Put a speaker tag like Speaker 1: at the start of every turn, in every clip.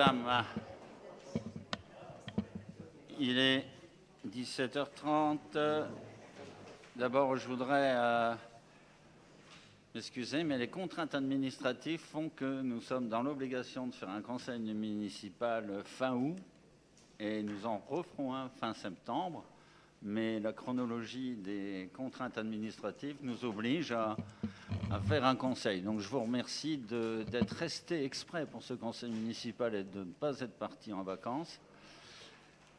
Speaker 1: Madame, il est 17h30. D'abord, je voudrais m'excuser, mais les contraintes administratives font que nous sommes dans l'obligation de faire un conseil municipal fin août et nous en referons un fin septembre. Mais la chronologie des contraintes administratives nous oblige à faire un conseil. Donc je vous remercie d'être resté exprès pour ce conseil municipal et de ne pas être parti en vacances.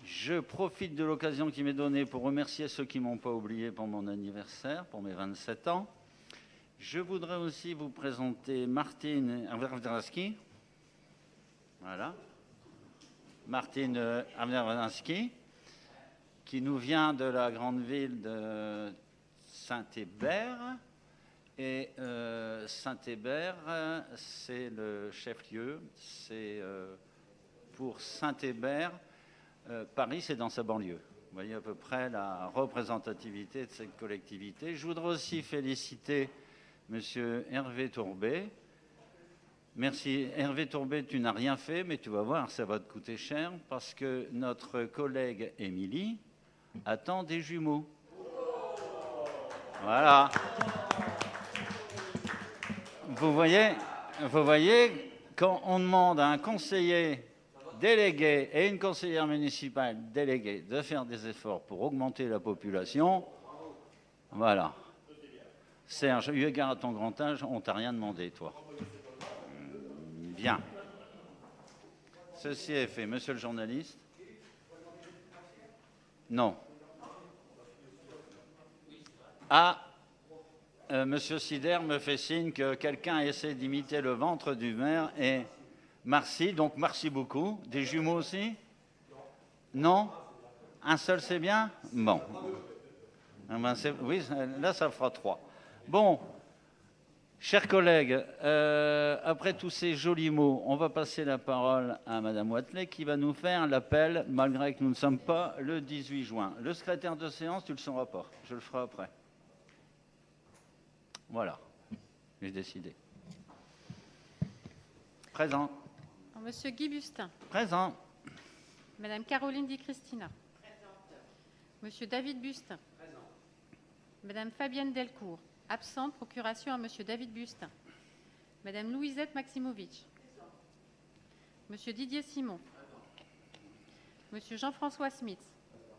Speaker 1: Je profite de l'occasion qui m'est donnée pour remercier ceux qui ne m'ont pas oublié pour mon anniversaire, pour mes 27 ans. Je voudrais aussi vous présenter Martine Avnervansky. Voilà. Martine Avnervansky, qui nous vient de la grande ville de Saint-Hébert. Et Saint-Hébert, c'est le chef-lieu. C'est pour Saint-Hébert, Paris, c'est dans sa banlieue. Vous voyez à peu près la représentativité de cette collectivité. Je voudrais aussi féliciter M. Hervé Tourbet. Merci. Hervé Tourbet, tu n'as rien fait, mais tu vas voir, ça va te coûter cher, parce que notre collègue Émilie attend des jumeaux. Voilà. Vous voyez, quand on demande à un conseiller délégué et une conseillère municipale déléguée de faire des efforts pour augmenter la population, voilà. Serge, eu égard à ton grand âge, on t'a rien demandé, toi. Bien. Ceci est fait. Monsieur le journaliste? Non. Ah, Monsieur Sider me fait signe que quelqu'un essaie d'imiter le ventre du maire et merci, donc merci beaucoup. Des jumeaux aussi? Non? Un seul c'est bien? Bon. Oui, là ça fera 3. Bon, chers collègues, après tous ces jolis mots, on va passer la parole à Madame Wathelet qui va nous faire l'appel, malgré que nous ne sommes pas le 18 juin. Le secrétaire de séance, tu le sauras pas, je le ferai après. Voilà, j'ai décidé. Présent.
Speaker 2: Monsieur Guy Bustin.
Speaker 1: Présent.
Speaker 2: Madame Caroline Di Cristina. Présente. Monsieur David Bustin. Présent. Madame Fabienne Delcourt. Absente. Procuration à Monsieur David Bustin. Madame Louisette Maximovic. Présent. Monsieur Didier Simon. Présent. Monsieur Jean-François Smith. Présent.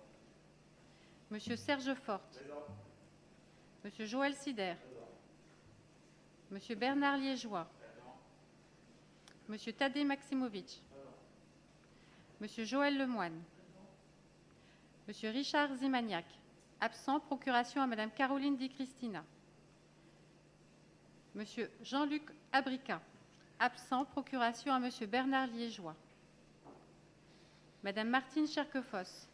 Speaker 2: Monsieur Serge Forte. Présent. Monsieur Joël Sider. Présent. Monsieur Bernard Liégeois. Présent. Monsieur Tadej Maximovic. Présent. Monsieur Joël Lemoine. Présent. Monsieur Richard Zimaniac. Absent. Procuration à Madame Caroline Di Cristina. Monsieur Jean-Luc Abrica. Absent. Procuration à Monsieur Bernard Liégeois. Madame Martine Cherquefosse.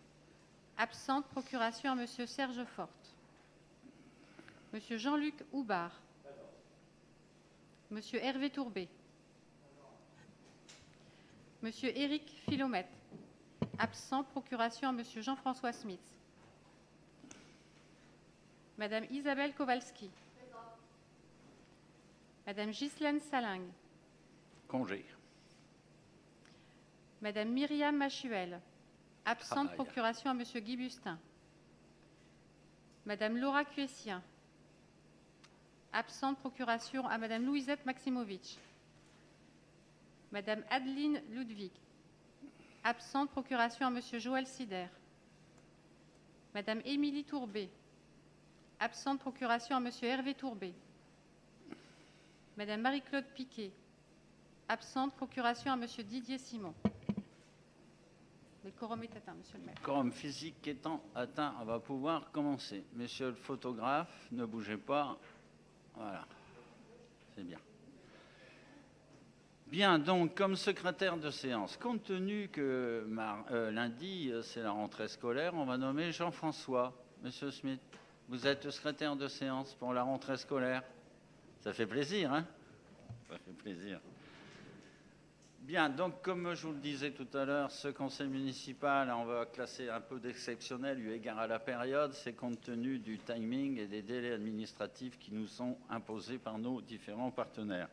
Speaker 2: Absente. Procuration à Monsieur Serge Forte. Monsieur Jean-Luc Houbard. Monsieur Hervé Tourbet. Monsieur Éric Philomètre. Absent. Procuration à Monsieur Jean-François Smith. Madame Isabelle Kowalski. Madame Ghislaine Salingue.
Speaker 1: Congé.
Speaker 2: Madame Myriam Machuel. Absente. Procuration à Monsieur Guy Bustin. Madame Laura Cuessien. Absente. Procuration à Madame Louisette Maximovic. Madame Adeline Ludwig. Absente. Procuration à Monsieur Joël Sider. Madame Émilie Tourbet. Absente. Procuration à Monsieur Hervé Tourbet. Madame Marie-Claude Piquet. Absente. Procuration à Monsieur Didier Simon. Le quorum est atteint, Monsieur le maire.
Speaker 1: Quorum physique étant atteint, on va pouvoir commencer. Monsieur le photographe, ne bougez pas. Voilà, c'est bien. Bien, donc, comme secrétaire de séance, compte tenu que lundi, c'est la rentrée scolaire, on va nommer Jean-François. Monsieur Smith, vous êtes secrétaire de séance pour la rentrée scolaire. Ça fait plaisir, hein? Ça fait plaisir. Bien, donc, comme je vous le disais tout à l'heure, ce conseil municipal, on va classer un peu d'exceptionnel eu égard à la période, c'est compte tenu du timing et des délais administratifs qui nous sont imposés par nos différents partenaires.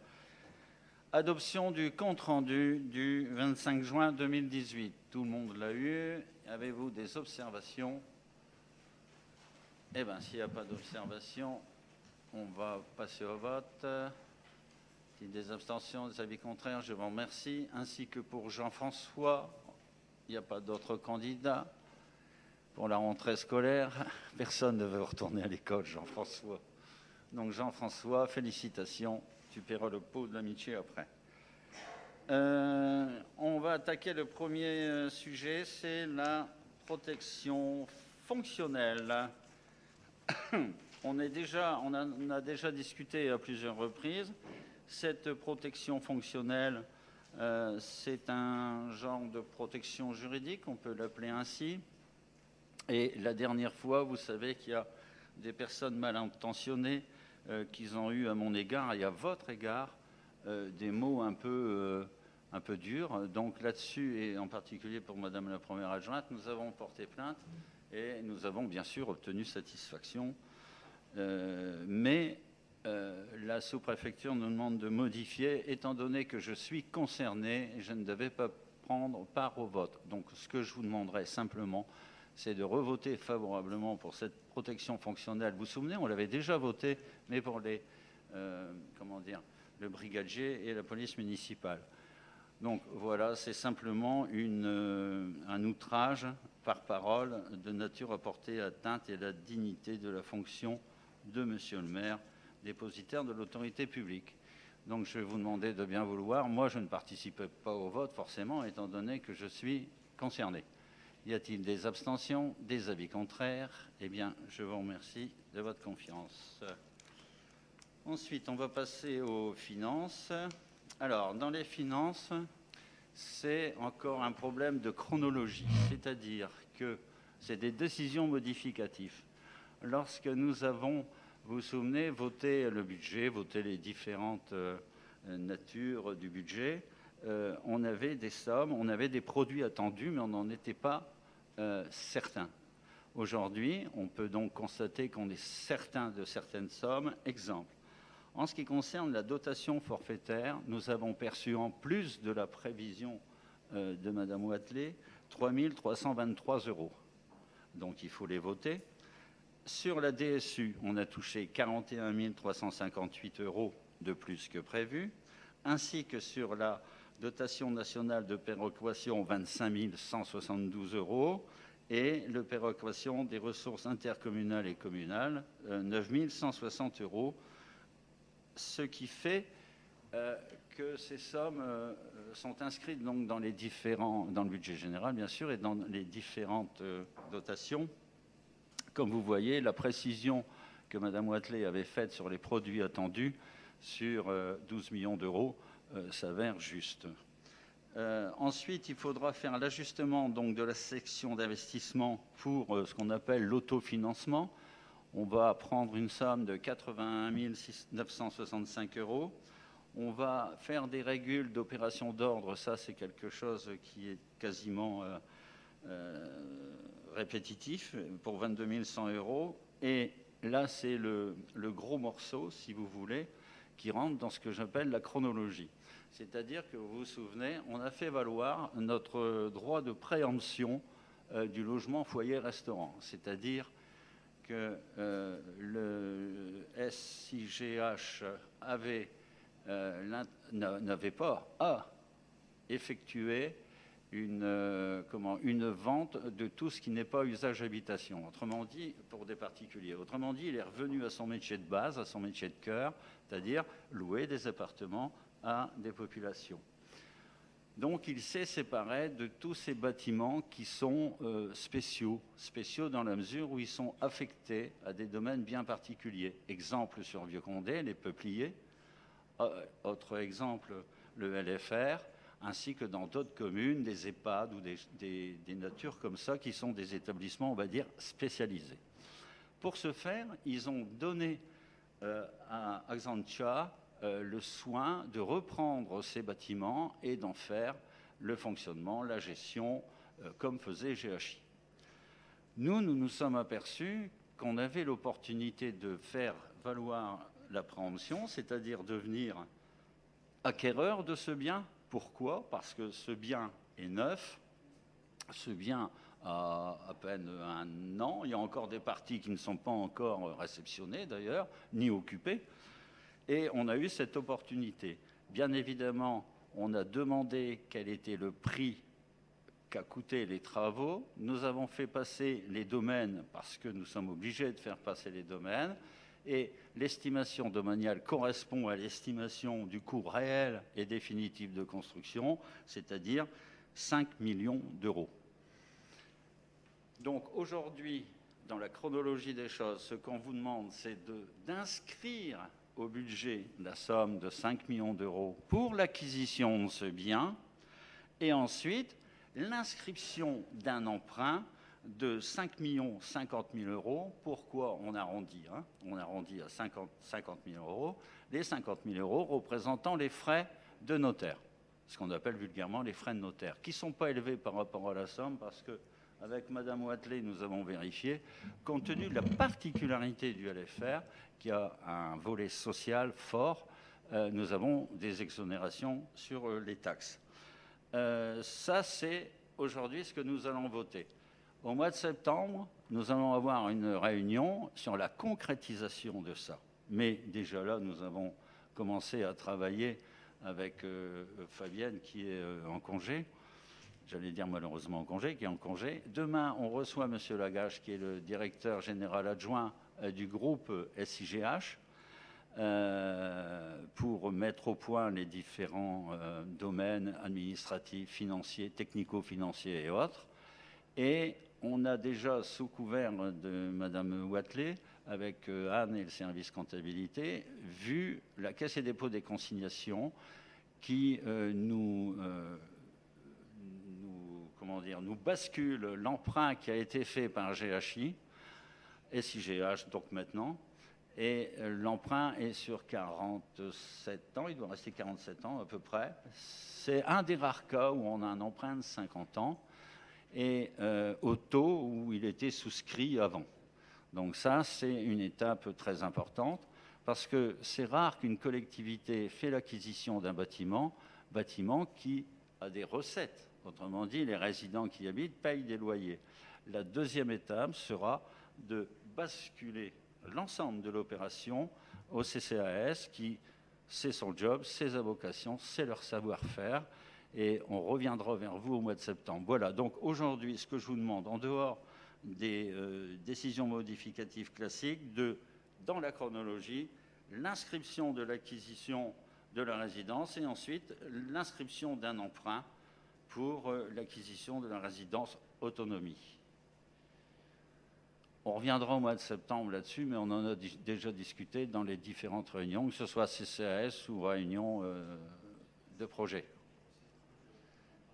Speaker 1: Adoption du compte-rendu du 25 juin 2018. Tout le monde l'a eu. Avez-vous des observations? Eh bien, s'il n'y a pas d'observation, on va passer au vote. S'il y a des abstentions, des avis contraires, je vous remercie. Ainsi que pour Jean-François, il n'y a pas d'autres candidats. Pour la rentrée scolaire, personne ne veut retourner à l'école, Jean-François. Donc Jean-François, félicitations. Tu paieras le pot de l'amitié après. On va attaquer le premier sujet, c'est la protection fonctionnelle. On a déjà discuté à plusieurs reprises. Cette protection fonctionnelle, c'est un genre de protection juridique, on peut l'appeler ainsi. Et la dernière fois, vous savez qu'il y a des personnes mal intentionnées qui ont eu à mon égard et à votre égard des mots un peu durs. Donc là-dessus, et en particulier pour Madame la Première Adjointe, nous avons porté plainte et nous avons bien sûr obtenu satisfaction. Mais la sous-préfecture nous demande de modifier, étant donné que je suis concerné et je ne devais pas prendre part au vote. Donc ce que je vous demanderai simplement, c'est de revoter favorablement pour cette protection fonctionnelle. Vous vous souvenez, on l'avait déjà voté, mais pour les, le brigadier et la police municipale. Donc voilà, c'est simplement un outrage par parole de nature à porter atteinte à la dignité de la fonction de Monsieur le maire, dépositaire de l'autorité publique. Donc je vais vous demander de bien vouloir. Moi, je ne participais pas au vote, forcément, étant donné que je suis concerné. Y a-t-il des abstentions, des avis contraires? Eh bien, je vous remercie de votre confiance. Ensuite, on va passer aux finances. Alors, dans les finances, c'est encore un problème de chronologie, c'est-à-dire que c'est des décisions modificatives. Lorsque nous avons, vous vous souvenez, voté le budget, voté les différentes natures du budget, on avait des sommes, on avait des produits attendus, mais on n'en était pas certain. Aujourd'hui, on peut donc constater qu'on est certain de certaines sommes. Exemple, en ce qui concerne la dotation forfaitaire, nous avons perçu en plus de la prévision de Mme Wathelet 3 323 €. Donc il faut les voter. Sur la DSU, on a touché 41 358 € de plus que prévu, ainsi que sur la dotation nationale de péréquation 25 172 € et le péréquation des ressources intercommunales et communales 9 160 €, ce qui fait que ces sommes sont inscrites donc dans le budget général bien sûr et dans les différentes dotations. Comme vous voyez, la précision que Mme Wathelet avait faite sur les produits attendus sur 12 millions d'euros s'avère juste. Ensuite, il faudra faire l'ajustement donc de la section d'investissement pour ce qu'on appelle l'autofinancement. On va prendre une somme de 81 965 €. On va faire des régules d'opération d'ordre. Ça, c'est quelque chose qui est quasiment répétitif pour 22 100 €. Et là, c'est le gros morceau, si vous voulez, qui rentre dans ce que j'appelle la chronologie. C'est-à-dire que vous vous souvenez, on a fait valoir notre droit de préemption du logement foyer-restaurant. C'est-à-dire que le SIGH n'avait pas effectué une vente de tout ce qui n'est pas usage habitation. Autrement dit, pour des particuliers. Autrement dit, il est revenu à son métier de base, à son métier de cœur, c'est-à-dire louer des appartements à des populations. Donc il s'est séparé de tous ces bâtiments qui sont spéciaux dans la mesure où ils sont affectés à des domaines bien particuliers. Exemple sur Vieux-Condé, les peupliers. Autre exemple, le LFR, ainsi que dans d'autres communes, des EHPAD ou des natures comme ça, qui sont des établissements, on va dire, spécialisés. Pour ce faire, ils ont donné à Accenture le soin de reprendre ces bâtiments et d'en faire le fonctionnement, la gestion, comme faisait GHI. Nous nous sommes aperçus qu'on avait l'opportunité de faire valoir la préemption, c'est-à-dire de venir acquéreur de ce bien. Pourquoi? Parce que ce bien est neuf, ce bien a à peine un an, il y a encore des parties qui ne sont pas encore réceptionnées d'ailleurs, ni occupées, et on a eu cette opportunité. Bien évidemment, on a demandé quel était le prix qu'a coûté les travaux. Nous avons fait passer les domaines parce que nous sommes obligés de faire passer les domaines. Et l'estimation domaniale correspond à l'estimation du coût réel et définitif de construction, c'est-à-dire 5 millions d'euros. Donc aujourd'hui, dans la chronologie des choses, ce qu'on vous demande, c'est d'inscrire au budget la somme de 5 millions d'euros pour l'acquisition de ce bien, et ensuite l'inscription d'un emprunt de 5 50 000 euros. Pourquoi on arrondit On arrondit à 50 000 euros. Les 50 000 euros représentant les frais de notaire, ce qu'on appelle vulgairement les frais de notaire, qui ne sont pas élevés par rapport à la somme, parce que avec Madame Wathelet, nous avons vérifié, compte tenu de la particularité du LFR, qui a un volet social fort, nous avons des exonérations sur les taxes. Ça, c'est aujourd'hui ce que nous allons voter. Au mois de septembre, nous allons avoir une réunion sur la concrétisation de ça. Mais déjà là, nous avons commencé à travailler avec Fabienne, qui est en congé. J'allais dire malheureusement en congé, qui est en congé. Demain, on reçoit M. Lagache, qui est le directeur général adjoint du groupe SIGH, pour mettre au point les différents domaines administratifs, financiers, technico-financiers et autres. Et on a déjà, sous couvert de Mme Wathelet, avec Anne et le service comptabilité, vu la Caisse et dépôt des consignations qui nous bascule l'emprunt qui a été fait par GHI, SIGH donc maintenant, et l'emprunt est sur 47 ans, il doit rester 47 ans à peu près. C'est un des rares cas où on a un emprunt de 50 ans, et au taux où il était souscrit avant. Donc ça, c'est une étape très importante, parce que c'est rare qu'une collectivité fait l'acquisition d'un bâtiment qui a des recettes. Autrement dit, les résidents qui y habitent payent des loyers. La deuxième étape sera de basculer l'ensemble de l'opération au CCAS, qui, c'est son job, c'est sa vocation, c'est leur savoir-faire, et on reviendra vers vous au mois de septembre. Voilà, donc aujourd'hui, ce que je vous demande, en dehors des décisions modificatives classiques, dans la chronologie, l'inscription de l'acquisition de la résidence et ensuite l'inscription d'un emprunt pour l'acquisition de la résidence autonomie. On reviendra au mois de septembre là-dessus, mais on en a déjà discuté dans les différentes réunions, que ce soit CCAS ou réunion de projet.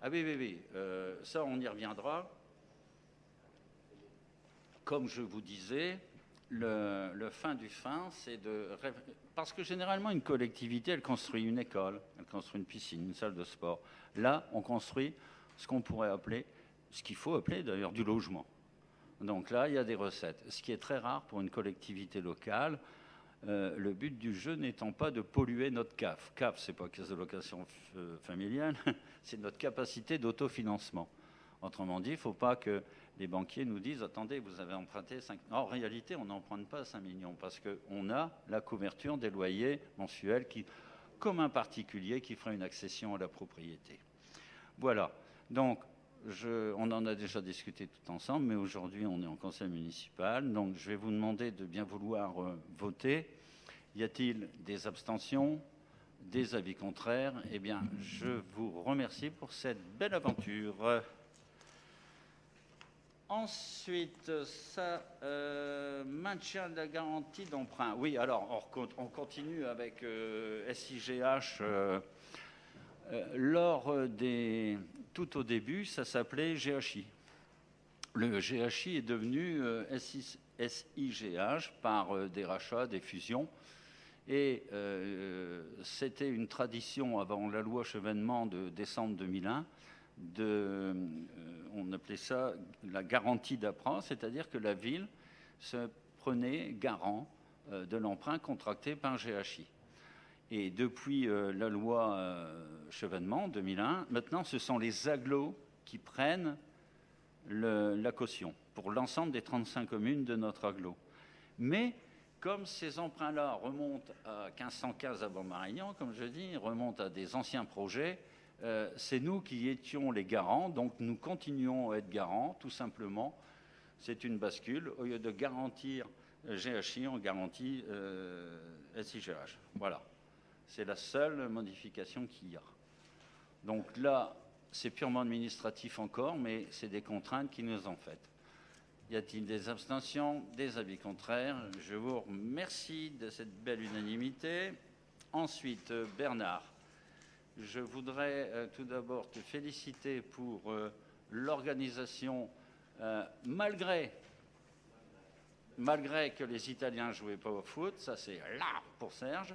Speaker 1: Ah oui, ça on y reviendra. Comme je vous disais, le fin du fin, c'est de... Parce que généralement, une collectivité, elle construit une école, elle construit une piscine, une salle de sport. Là, on construit ce qu'on pourrait appeler, ce qu'il faut appeler d'ailleurs du logement. Donc là, il y a des recettes. Ce qui est très rare pour une collectivité locale, le but du jeu n'étant pas de polluer notre CAF. CAF, ce n'est pas caisse de location familiale, c'est notre capacité d'autofinancement. Autrement dit, il ne faut pas que les banquiers nous disent « Attendez, vous avez emprunté 5 millions ». En réalité, on n'emprunte pas 5 millions parce qu'on a la couverture des loyers mensuels comme un particulier qui ferait une accession à la propriété. Voilà. Donc, on en a déjà discuté tout ensemble, mais aujourd'hui, on est en conseil municipal. Donc, je vais vous demander de bien vouloir voter. Y a-t-il des abstentions, des avis contraires? Eh bien, je vous remercie pour cette belle aventure. Ensuite, ça maintient la garantie d'emprunt. Oui, alors, on continue avec SIGH. Tout au début, ça s'appelait GHI. Le GHI est devenu SIGH par des rachats, des fusions. Et c'était une tradition avant la loi Chevènement de décembre 2001. On appelait ça la garantie d'emprunt, c'est-à-dire que la ville se prenait garant de l'emprunt contracté par GHI. Et depuis la loi Chevènement 2001, maintenant, ce sont les agglos qui prennent la caution pour l'ensemble des 35 communes de notre agglo. Mais comme ces emprunts-là remontent à 1515 à Bon-Marignan, comme je dis, remontent à des anciens projets, c'est nous qui étions les garants, donc nous continuons à être garants, tout simplement. C'est une bascule. Au lieu de garantir GHI, on garantit SIGH. Voilà. C'est la seule modification qu'il y a. Donc là, c'est purement administratif encore, mais c'est des contraintes qui nous en font. Y a-t-il des abstentions, des avis contraires? Je vous remercie de cette belle unanimité. Ensuite, Bernard, je voudrais tout d'abord te féliciter pour l'organisation, malgré que les Italiens ne jouaient pas au foot, ça c'est là pour Serge,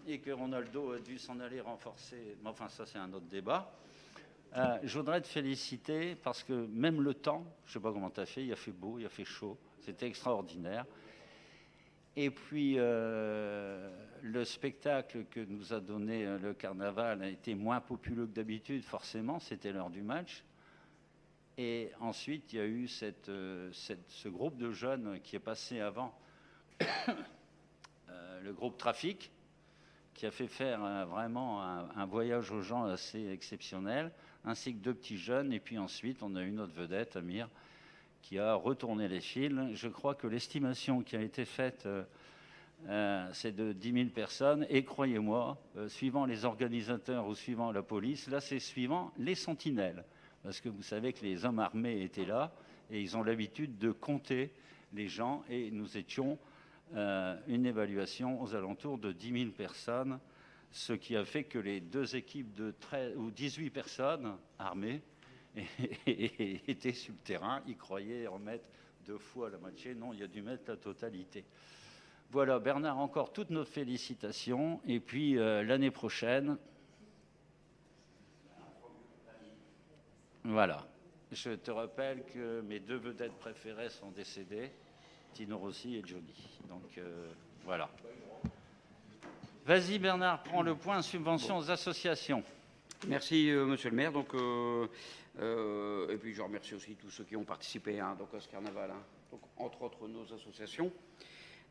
Speaker 1: et que Ronaldo a dû s'en aller renforcer, mais enfin ça c'est un autre débat. Je voudrais te féliciter parce que même le temps, je ne sais pas comment tu as fait, il a fait beau, il a fait chaud, c'était extraordinaire. Et puis le spectacle que nous a donné le carnaval a été moins populeux que d'habitude, forcément, c'était l'heure du match. Et ensuite, il y a eu ce groupe de jeunes qui est passé avant, le groupe Trafic, qui a fait faire vraiment un voyage aux gens assez exceptionnel, ainsi que 2 petits jeunes. Et puis ensuite, on a eu notre vedette, Amir, qui a retourné les fils. Je crois que l'estimation qui a été faite, c'est de 10 000 personnes. Et croyez-moi, suivant les organisateurs ou suivant la police, là, c'est suivant les sentinelles. Parce que vous savez que les hommes armés étaient là et ils ont l'habitude de compter les gens. Et nous étions une évaluation aux alentours de 10 000 personnes, ce qui a fait que les 2 équipes de 13 ou 18 personnes armées étaient sur le terrain. Ils croyaient en mettre 2 fois la moitié. Non, il a dû mettre la totalité. Voilà, Bernard, encore toutes nos félicitations. Et puis l'année prochaine, voilà. Je te rappelle que mes 2 vedettes préférées sont décédées, Tino Rossi et Johnny. Donc voilà. Vas-y Bernard, prends le point subvention aux associations.
Speaker 3: Merci Monsieur le maire. Donc, et puis je remercie aussi tous ceux qui ont participé donc à ce carnaval, donc, entre autres nos associations.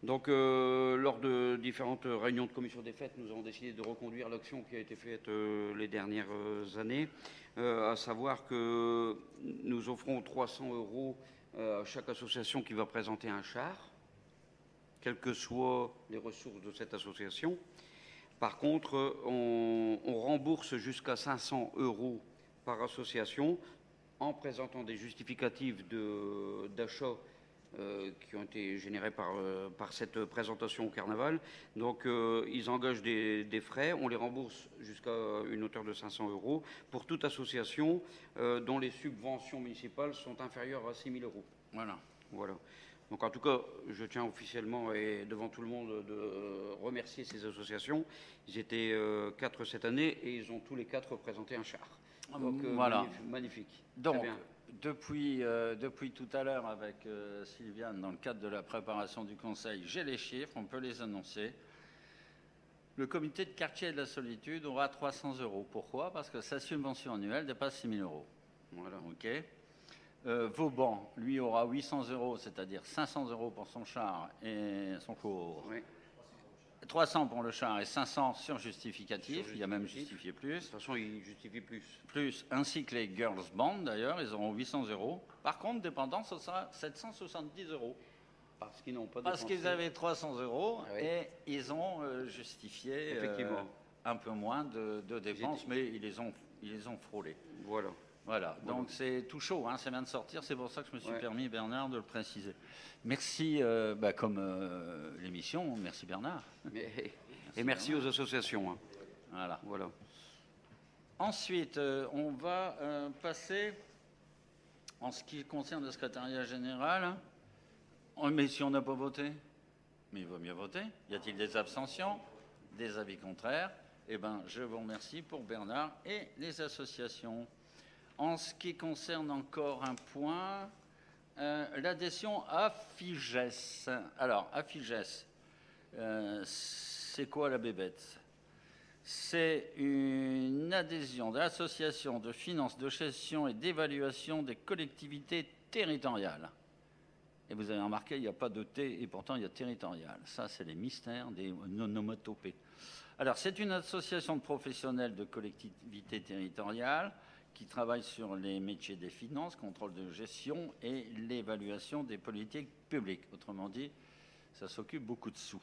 Speaker 3: Donc lors de différentes réunions de commission des fêtes, nous avons décidé de reconduire l'action qui a été faite les dernières années, à savoir que nous offrons 300 € à chaque association qui va présenter un char, quelles que soient les ressources de cette association. Par contre, on rembourse jusqu'à 500 € par association en présentant des justificatifs d'achat qui ont été générés par cette présentation au carnaval. Donc, ils engagent des frais, on les rembourse jusqu'à une hauteur de 500 € pour toute association dont les subventions municipales sont inférieures à 6 000 €. Voilà. Donc en tout cas, je tiens officiellement et devant tout le monde de remercier ces associations. Ils étaient 4 cette année et ils ont tous les 4 présenté un char. Donc
Speaker 1: voilà.
Speaker 3: Magnifique.
Speaker 1: Donc depuis tout à l'heure avec Sylviane, dans le cadre de la préparation du conseil, j'ai les chiffres, on peut les annoncer. Le comité de quartier de la solitude aura 300 €. Pourquoi? Parce que sa subvention annuelle dépasse 6 000 €.
Speaker 3: Voilà.
Speaker 1: OK. Vauban, lui, aura 800 €, c'est-à-dire 500 € pour son char et son cours.
Speaker 3: Oui.
Speaker 1: 300 pour le char et 500 sur justificatif. Il y a même justifié plus.
Speaker 3: De toute façon, il justifie plus.
Speaker 1: Plus, ainsi que les Girls Band, d'ailleurs, ils auront 800 €. Par contre, dépendance, ce sera 770 €.
Speaker 3: Parce qu'ils n'ont pas dépensé.
Speaker 1: Parce qu'ils avaient 300 €
Speaker 3: Ah oui.
Speaker 1: et ils ont justifié un peu moins de dépenses, mais ils les ont frôlés. Voilà, donc c'est tout chaud, ça vient de sortir, c'est pour ça que je me suis permis, Bernard, de le préciser. Merci, comme l'émission, merci Bernard.
Speaker 3: Merci aux associations.
Speaker 1: Voilà.
Speaker 3: Voilà.
Speaker 1: Ensuite, on va passer, en ce qui concerne le secrétariat général, mais si on n'a pas voté, mais il vaut mieux voter. Y a-t-il des abstentions, des avis contraires? Eh bien, je vous remercie pour Bernard et les associations. En ce qui concerne encore un point, l'adhésion à FIGES. Alors, à FIGES, c'est quoi la bébête? C'est une adhésion de l'association de finances, de gestion et d'évaluation des collectivités territoriales. Et vous avez remarqué, il n'y a pas de T et pourtant il y a territorial. Ça, c'est les mystères des onomatopées. Alors, c'est une association de professionnels de collectivités territoriales qui travaille sur les métiers des finances, contrôle de gestion et l'évaluation des politiques publiques. Autrement dit, ça s'occupe beaucoup de sous.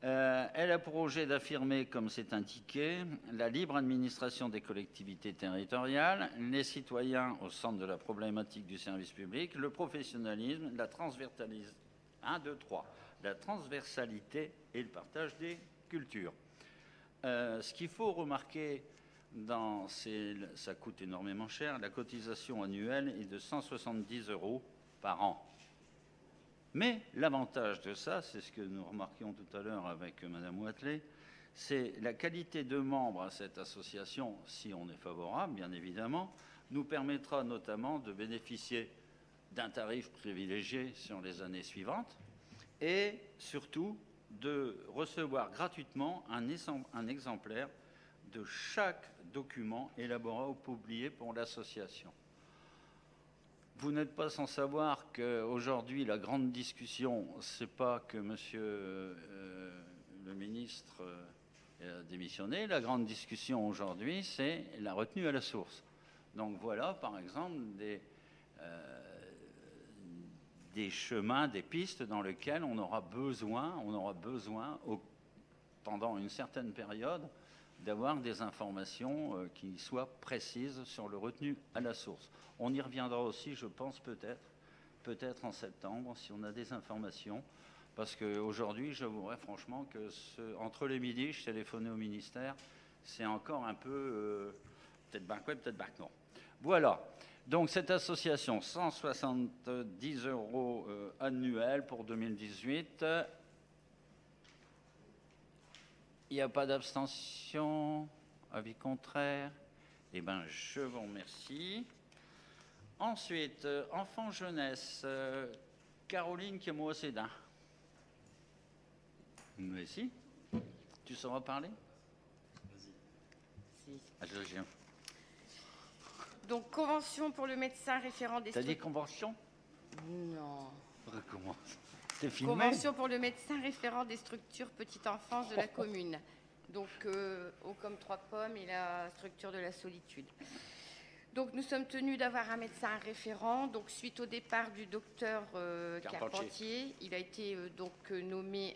Speaker 1: Elle a pour projet d'affirmer, comme c'est indiqué, la libre administration des collectivités territoriales, les citoyens au centre de la problématique du service public, le professionnalisme, la transversalité et le partage des cultures. Ce qu'il faut remarquer, ça coûte énormément cher, la cotisation annuelle est de 170 € par an. Mais l'avantage de ça, c'est ce que nous remarquions tout à l'heure avec Mme Wathelet, c'est la qualité de membre à cette association, si on est favorable, bien évidemment, nous permettra notamment de bénéficier d'un tarif privilégié sur les années suivantes et surtout de recevoir gratuitement un exemplaire de chaque document élaboré ou publié pour l'association. Vous n'êtes pas sans savoir qu'aujourd'hui, la grande discussion, ce n'est pas que monsieur le ministre a démissionné. La grande discussion aujourd'hui, c'est la retenue à la source. Donc voilà, par exemple, des chemins, des pistes dans lesquels on aura besoin pendant une certaine période, d'avoir des informations qui soient précises sur le retenu à la source. On y reviendra aussi, je pense, peut-être en septembre, si on a des informations, parce qu'aujourd'hui, j'avouerai franchement que entre les midis, je téléphonais au ministère, c'est encore un peu, peut-être bac oui, peut-être bac non. Voilà, donc cette association, 170 € annuels pour 2018. Il n'y a pas d'abstention, avis contraire. Eh bien, je vous remercie. Ensuite, enfants-jeunesse, Caroline Kemoa-Sédin. Mais si, tu sauras parler?
Speaker 4: Si.
Speaker 1: Attention.
Speaker 4: Donc, convention pour le médecin référent des...
Speaker 1: T'as dit convention?
Speaker 4: Non.
Speaker 1: Recommence. T'es filmé?
Speaker 4: Convention pour le médecin référent des structures petite enfance de la commune. Donc, haut comme 3 pommes et la structure de la solitude. Donc, nous sommes tenus d'avoir un médecin référent. Donc, suite au départ du docteur Carpentier, il a été donc nommé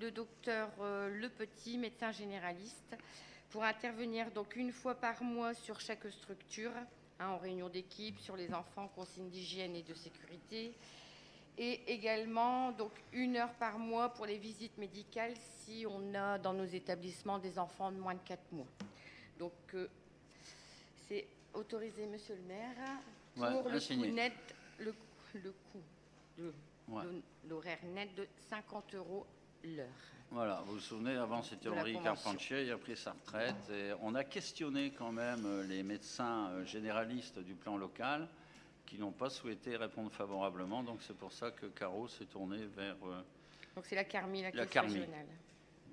Speaker 4: le docteur Le Petit, médecin généraliste, pour intervenir donc une fois par mois sur chaque structure, en réunion d'équipe, sur les enfants, consignes d'hygiène et de sécurité, et également donc 1 heure par mois pour les visites médicales si on a dans nos établissements des enfants de moins de 4 mois. Donc, c'est autorisé, monsieur le maire, pour le coût net, l'horaire net de 50 € l'heure.
Speaker 1: Voilà, vous vous souvenez, avant c'était Henri Carpentier, il a pris sa retraite. Et on a questionné quand même les médecins généralistes du plan local qui n'ont pas souhaité répondre favorablement. Donc c'est pour ça que Caro s'est tourné vers...
Speaker 4: donc c'est la Carmi, la caisse régionale.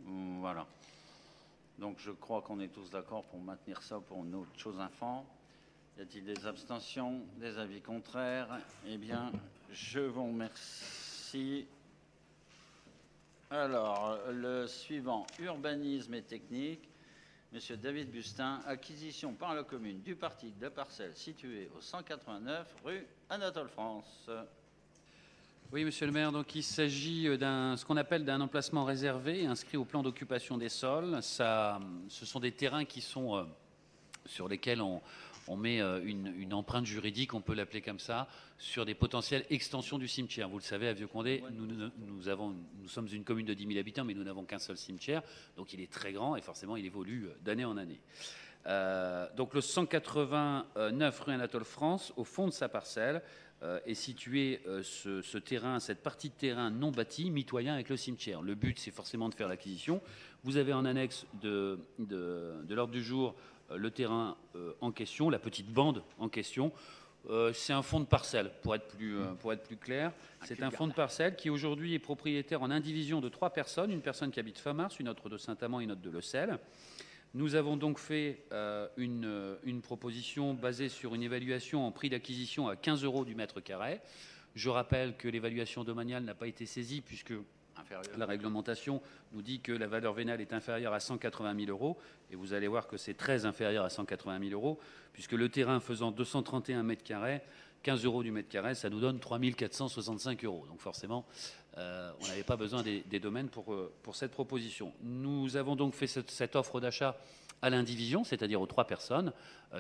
Speaker 1: Voilà. Donc je crois qu'on est tous d'accord pour maintenir ça pour notre chose enfant. Y a-t-il des abstentions, des avis contraires? Eh bien, je vous remercie. Alors, le suivant, urbanisme et technique. Monsieur David Bustin, acquisition par la commune du parti de la parcelle située au 189 rue Anatole France.
Speaker 5: Oui, monsieur le maire, donc il s'agit ce qu'on appelle d'un emplacement réservé inscrit au plan d'occupation des sols. Ce sont des terrains qui sont sur lesquels on met une empreinte juridique, on peut l'appeler comme ça, sur des potentielles extensions du cimetière. Vous le savez, à Vieux-Condé, nous sommes une commune de 10 000 habitants, mais nous n'avons qu'un seul cimetière, donc il est très grand et forcément il évolue d'année en année. Donc le 189 rue Anatole France, au fond de sa parcelle, est situé ce terrain, cette partie de terrain non bâti, mitoyen avec le cimetière. Le but, c'est forcément de faire l'acquisition. Vous avez en annexe de l'ordre du jour le terrain en question, la petite bande en question. C'est un fonds de parcelle, pour être plus clair. C'est un fonds de parcelle qui aujourd'hui est propriétaire en indivision de 3 personnes, une personne qui habite Famars, une autre de Saint-Amand et une autre de Le Sel. Nous avons donc fait une proposition basée sur une évaluation en prix d'acquisition à 15 € du mètre carré. Je rappelle que l'évaluation domaniale n'a pas été saisie puisque la réglementation nous dit que la valeur vénale est inférieure à 180 000 €, et vous allez voir que c'est très inférieur à 180 000 €, puisque le terrain faisant 231 mètres carrés, 15 € du mètre carré, ça nous donne 3 465 €. Donc forcément, on n'avait pas besoin des domaines pour cette proposition. Nous avons donc fait cette offre d'achat à l'indivision, c'est-à-dire aux 3 personnes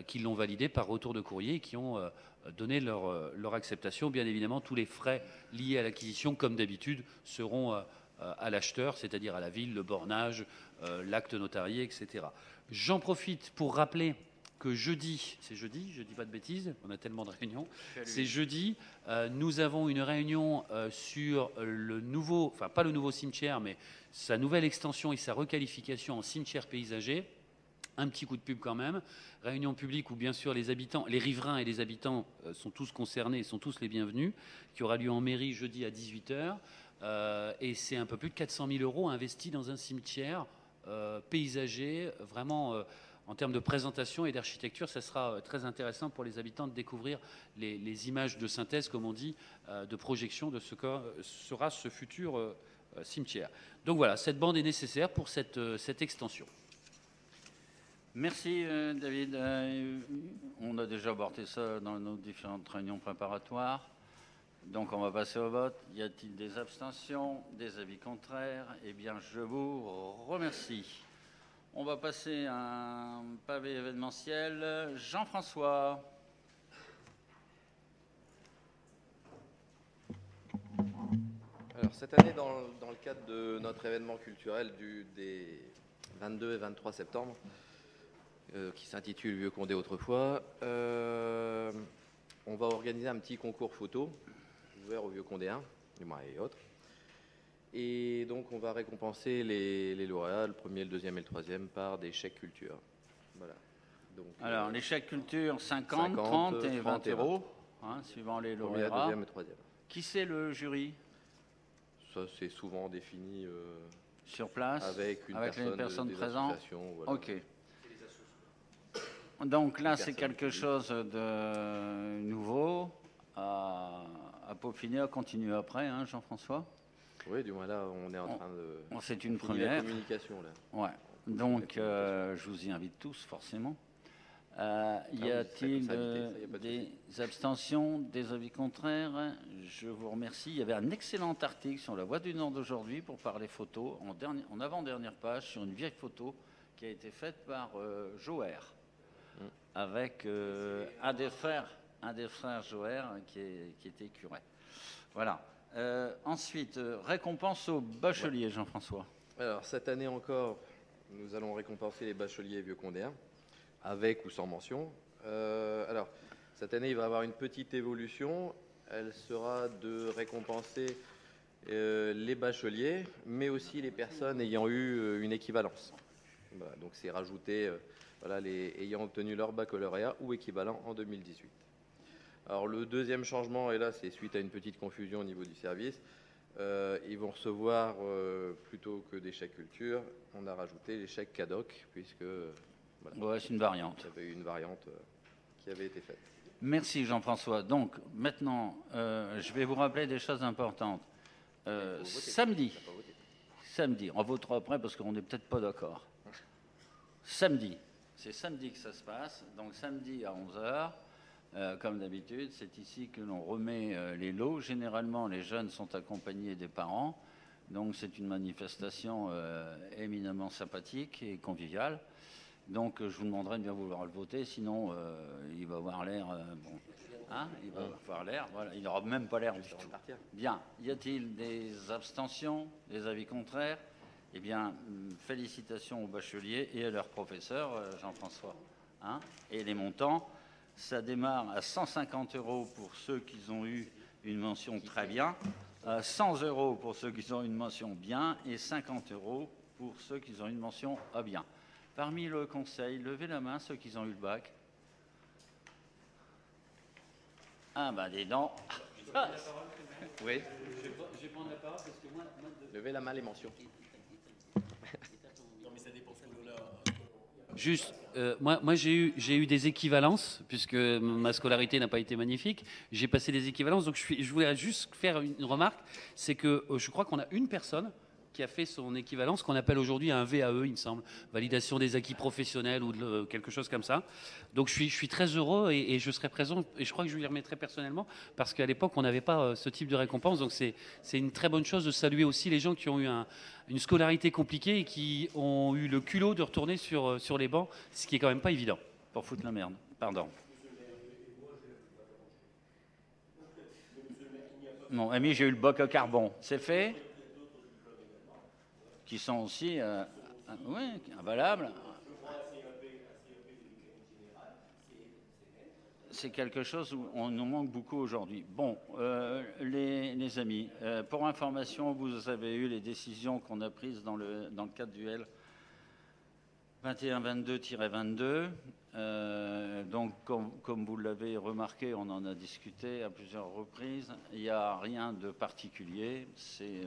Speaker 5: qui l'ont validée par retour de courrier et qui ont donné leur acceptation. Bien évidemment, tous les frais liés à l'acquisition, comme d'habitude, seront à l'acheteur, c'est-à-dire à la ville, le bornage, l'acte notarié, etc. J'en profite pour rappeler que jeudi, c'est jeudi, je ne dis pas de bêtises, on a tellement de réunions, c'est jeudi, nous avons une réunion sur le nouveau, enfin pas le nouveau cimetière, mais sa nouvelle extension et sa requalification en cimetière paysager. Un petit coup de pub quand même. Réunion publique où bien sûr les habitants, les riverains et les habitants sont tous concernés et sont tous les bienvenus, qui aura lieu en mairie jeudi à 18 h. Et c'est un peu plus de 400 000 € investis dans un cimetière paysager. Vraiment, en termes de présentation et d'architecture, ça sera très intéressant pour les habitants de découvrir les images de synthèse, comme on dit, de projection de ce que sera ce futur cimetière. Donc voilà, cette bande est nécessaire pour cette extension.
Speaker 1: Merci David. On a déjà abordé ça dans nos différentes réunions préparatoires. Donc on va passer au vote. Y a-t-il des abstentions, des avis contraires? Eh bien, je vous remercie. On va passer à un pavé événementiel. Jean-François.
Speaker 6: Alors cette année, dans le cadre de notre événement culturel des 22 et 23 septembre, qui s'intitule Vieux Condé autrefois, on va organiser un petit concours photo ouvert aux Vieux Condéens et autres. Et donc on va récompenser les lauréats, le premier, le deuxième et le troisième, par des chèques culture. Voilà. Donc,
Speaker 1: alors les chèques culture 50, 30 et 20 €, hein, suivant les lauréats.
Speaker 6: Premier, deuxième et troisième.
Speaker 1: Qui c'est le jury?
Speaker 6: Ça c'est souvent défini
Speaker 1: sur place
Speaker 6: avec
Speaker 1: les personnes présentes.
Speaker 6: Voilà.
Speaker 1: Ok. Donc là, c'est quelque chose de nouveau à peaufiner, à continuer après, hein, Jean-François?
Speaker 6: Oui, du moins là, on est en train de...
Speaker 1: C'est une première.
Speaker 6: La communication, là.
Speaker 1: Ouais. Donc, je vous y invite tous, forcément. Y a-t-il des abstentions, des avis contraires? Je vous remercie. Il y avait un excellent article sur la Voix du Nord d'aujourd'hui pour parler photo, en avant-dernière page, sur une vieille photo qui a été faite par Joher, avec un des frères Joher qui était curé. Voilà. Ensuite, récompense aux bacheliers, Jean-François.
Speaker 6: Alors, cette année encore, nous allons récompenser les bacheliers vieux condéens, avec ou sans mention. Alors, cette année, il va y avoir une petite évolution. Elle sera de récompenser les bacheliers, mais aussi les personnes ayant eu une équivalence. Voilà, donc, c'est rajouter les ayant obtenu leur baccalauréat ou équivalent en 2018. Alors, le deuxième changement, et là, c'est suite à une petite confusion au niveau du service. Ils vont recevoir, plutôt que des chèques culture, on a rajouté les chèques CADOC, puisque
Speaker 1: ouais, c'est une variante.
Speaker 6: Il y avait une variante qui avait été faite.
Speaker 1: Merci Jean-François. Donc maintenant, je vais vous rappeler des choses importantes. Samedi, on votera après parce qu'on n'est peut-être pas d'accord. Samedi, c'est samedi que ça se passe, donc samedi à 11 h. Comme d'habitude, c'est ici que l'on remet les lots. Généralement, les jeunes sont accompagnés des parents. Donc, c'est une manifestation éminemment sympathique et conviviale. Donc, je vous demanderai de bien vouloir le voter. Sinon, il va avoir l'air... bon, hein, il va avoir l'air... Voilà, il n'aura même pas l'air du tout. Bien. Y a-t-il des abstentions, des avis contraires? Eh bien, félicitations aux bacheliers et à leurs professeurs, Jean-François. Hein, et les montants... Ça démarre à 150 € pour ceux qui ont eu une mention très bien, 100 € pour ceux qui ont une mention bien et 50 € pour ceux qui ont une mention à bien. Parmi le conseil, levez la main ceux qui ont eu le bac. Ah, bah, dis donc.
Speaker 6: Oui.
Speaker 5: Je vais prendre la parole parce que moi
Speaker 6: Levez la main, les mentions.
Speaker 5: Juste, moi j'ai eu des équivalences, puisque ma scolarité n'a pas été magnifique. J'ai passé des équivalences, donc je voulais juste faire une remarque, c'est que je crois qu'on a une personne qui a fait son équivalence, qu'on appelle aujourd'hui un VAE, il me semble, validation des acquis professionnels ou quelque chose comme ça. Donc je suis très heureux et je serai présent, et je crois que je lui remettrai personnellement, parce qu'à l'époque on n'avait pas ce type de récompense, donc c'est une très bonne chose de saluer aussi les gens qui ont eu une scolarité compliquée et qui ont eu le culot de retourner sur les bancs, ce qui est quand même pas évident.
Speaker 1: Pour foutre la merde, pardon. Bon, Amy, j'ai eu le boc à carbone. C'est fait? Qui sont aussi oui, invalables. C'est quelque chose où on nous manque beaucoup aujourd'hui. Bon, les amis, pour information, vous avez eu les décisions qu'on a prises dans le cadre du L 2122-22. Donc, comme vous l'avez remarqué, on en a discuté à plusieurs reprises. Il n'y a rien de particulier. C'est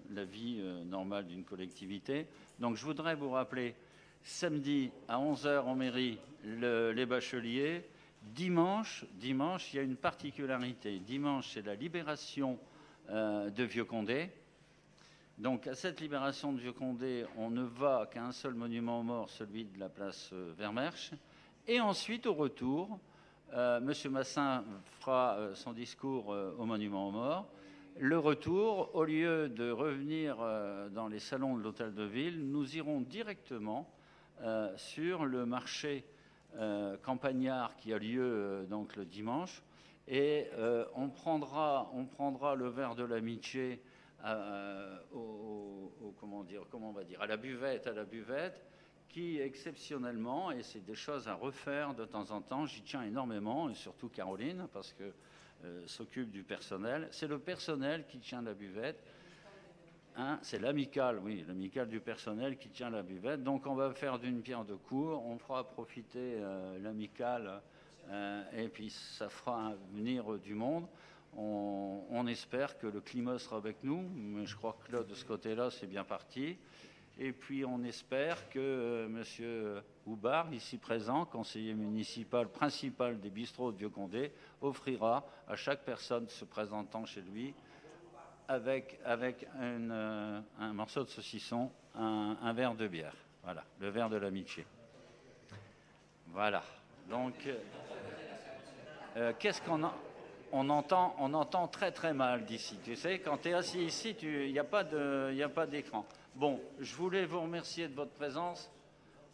Speaker 1: la vie normale d'une collectivité. Donc, je voudrais vous rappeler, samedi à 11h en mairie, les bacheliers. Dimanche, il y a une particularité. Dimanche, c'est la libération de Vieux-Condé. Donc, à cette libération de Vieux-Condé, on ne va qu'à un seul monument aux morts, celui de la place Vermersch. Et ensuite, au retour, M. Massin fera son discours au monument aux morts. Le retour, au lieu de revenir dans les salons de l'Hôtel de Ville, nous irons directement sur le marché campagnard qui a lieu donc le dimanche. Et on prendra le verre de l'amitié à la buvette, qui exceptionnellement, et c'est des choses à refaire de temps en temps, j'y tiens énormément, et surtout Caroline, parce que s'occupe du personnel, c'est le personnel qui tient la buvette, hein, c'est l'amicale, oui, l'amicale du personnel qui tient la buvette, donc on va faire d'une pierre deux coups, on fera profiter l'amicale, et puis ça fera venir du monde. On espère que le climat sera avec nous, mais je crois que là, de ce côté-là, c'est bien parti. Et puis, on espère que M. Houbard, ici présent, conseiller municipal principal des bistrots de Vieux-Condé, offrira à chaque personne se présentant chez lui, avec un morceau de saucisson, un verre de bière. Voilà, le verre de l'amitié. Voilà. Donc, qu'est-ce qu'on a ? On entend très très mal d'ici. Tu sais, quand tu es assis ici, il n'y a pas d'écran. Bon, je voulais vous remercier de votre présence.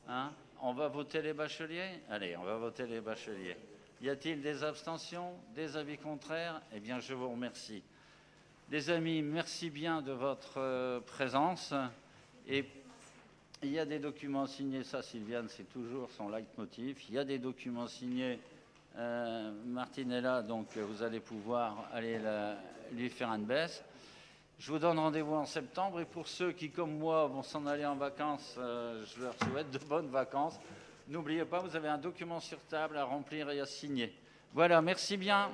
Speaker 1: Hein, on va voter les bacheliers ? Allez, on va voter les bacheliers. Y a-t-il des abstentions, des avis contraires ? Eh bien, je vous remercie. Les amis, merci bien de votre présence. Et il y a des documents signés. Ça, Sylviane, c'est toujours son leitmotiv. Il y a des documents signés. Martine est là, donc vous allez pouvoir aller lui faire une baisse. Je vous donne rendez-vous en septembre, et pour ceux qui, comme moi, vont s'en aller en vacances, je leur souhaite de bonnes vacances. N'oubliez pas, vous avez un document sur table à remplir et à signer. Voilà, merci bien.